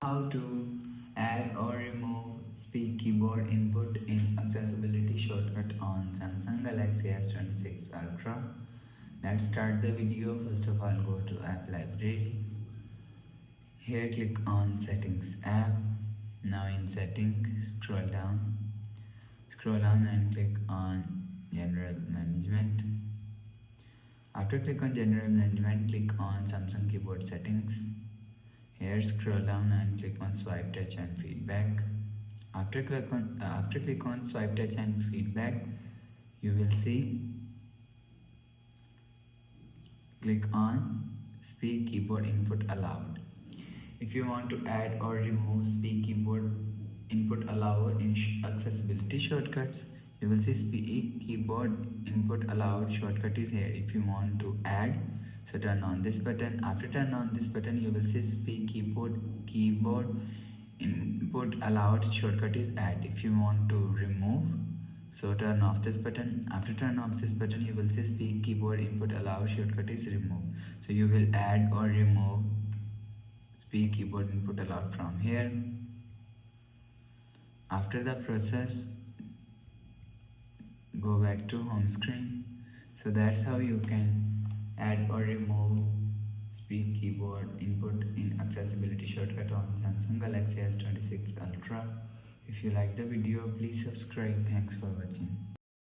How to add or remove speak keyboard input in accessibility shortcut on Samsung Galaxy S26 Ultra. Let's start the video. First of all, go to app library. Here click on settings app. Now in settings, scroll down and click on general management. After click on general management, click on Samsung keyboard settings. Here scroll down and click on swipe touch and feedback. After click on swipe touch and feedback, you will see click on speak keyboard input allowed. If you want to add or remove speak keyboard input allowed in accessibility shortcuts, you will see speak keyboard input allowed shortcut is here. If you want to add, so turn on this button. After turn on this button, you will see speak keyboard input allowed shortcut is add. If you want to remove, so turn off this button. After turn off this button, you will see speak keyboard input allowed shortcut is remove. So you will add or remove speak keyboard input allowed from here. After the process, go back to home screen. So that's how you can add or remove speak keyboard input in accessibility shortcut on Samsung Galaxy S26 Ultra. If you like the video, please subscribe. Thanks for watching.